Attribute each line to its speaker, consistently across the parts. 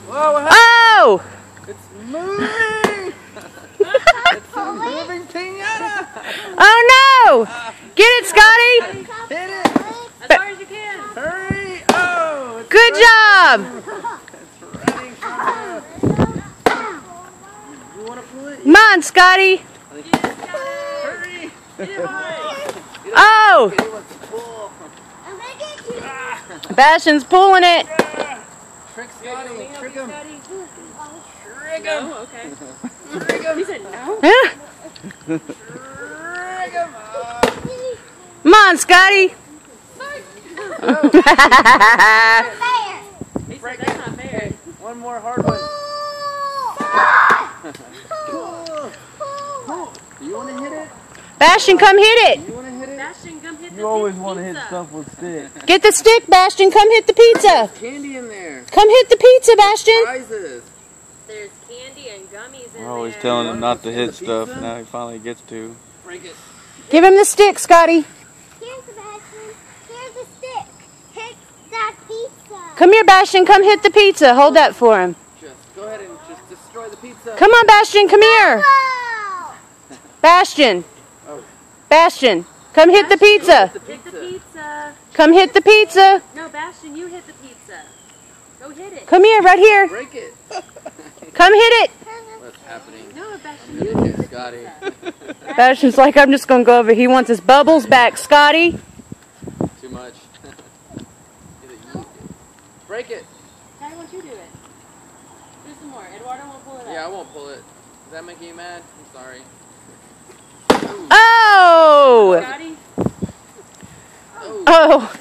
Speaker 1: Whoa, what happened?
Speaker 2: Oh!
Speaker 1: It's moving! It's a moving pinata!
Speaker 2: Oh no! Get it, Scotty!
Speaker 1: Hit it!
Speaker 3: As far as you can.
Speaker 1: Hurry! Oh! It's
Speaker 2: Good job!
Speaker 1: It's running from you. You want to pull it?
Speaker 2: Come on, Scotty!
Speaker 1: Hurry!
Speaker 3: Get it hard.
Speaker 2: Oh!
Speaker 1: He wants to pull.
Speaker 2: Bastion's pulling it.
Speaker 1: Trick Scotty! Trick him!
Speaker 3: Scotty.
Speaker 1: Trick him!
Speaker 3: No, okay.
Speaker 1: Trick him!
Speaker 3: He said no.
Speaker 2: Huh?
Speaker 1: Trick him!
Speaker 2: Come on, Scotty!
Speaker 3: He said that's not fair.
Speaker 1: One more hard one. You want to hit it?
Speaker 2: Bastion, come hit it!
Speaker 1: You want to hit it?
Speaker 3: Bastion, come hit the
Speaker 1: You always
Speaker 3: pizza.
Speaker 1: want to hit stuff with sticks.
Speaker 2: Get the stick, Bastion. Come hit the pizza.
Speaker 1: Candy in there.
Speaker 2: Come hit the pizza, Bastion.
Speaker 1: Prizes.
Speaker 3: There's candy and gummies in
Speaker 4: We're always
Speaker 3: there.
Speaker 4: telling him not to hit
Speaker 1: The
Speaker 4: stuff.
Speaker 1: pizza?
Speaker 4: Now he finally gets to.
Speaker 1: Break it.
Speaker 2: Give him the stick, Scotty.
Speaker 5: Here's the Bastion. Here's the stick. Hit that pizza.
Speaker 2: Come here, Bastion. Come hit the pizza. Hold that for him.
Speaker 1: Just go ahead and just destroy the pizza.
Speaker 2: Come on, Bastion. Come here.
Speaker 5: Oh!
Speaker 2: Bastion.
Speaker 1: Oh.
Speaker 2: Bastion. Come hit the pizza.
Speaker 1: The
Speaker 3: Hit the
Speaker 1: pizza.
Speaker 3: pizza.
Speaker 2: Come hit the pizza.
Speaker 3: No, Bastion, you hit the pizza. Go hit it.
Speaker 2: Come here, right here.
Speaker 1: Break it.
Speaker 2: Come hit it.
Speaker 1: What's happening?
Speaker 3: No, Bastion,
Speaker 1: Hit
Speaker 3: you
Speaker 1: it, Scotty.
Speaker 2: Bastion's like, I'm just going to go over. He wants his bubbles back, Scotty.
Speaker 1: Too much. Break it.
Speaker 3: How do you do it? Do some more. Eduardo won't pull it
Speaker 1: Yeah, I
Speaker 3: up.
Speaker 1: won't pull it. Is that making you mad? I'm sorry.
Speaker 2: Oh!
Speaker 3: Scotty,
Speaker 1: Oh,
Speaker 2: Oh!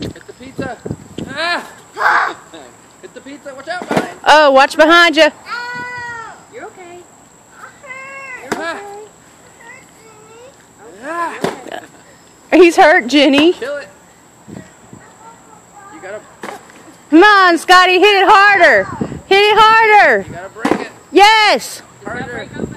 Speaker 1: hit the pizza. Ah! Hit the pizza. Watch out, behind.
Speaker 2: Oh, watch behind you.
Speaker 5: Oh!
Speaker 3: you're okay.
Speaker 5: Hurt.
Speaker 1: Ah!
Speaker 5: Hurt.
Speaker 1: Ah!
Speaker 2: He's hurt, Jenny.
Speaker 1: Kill it. You gotta,
Speaker 2: Come on, Scotty. Hit it harder. Hit it harder.
Speaker 1: you gotta break it.
Speaker 2: Yes.
Speaker 3: Does that break
Speaker 1: Harder.
Speaker 3: him?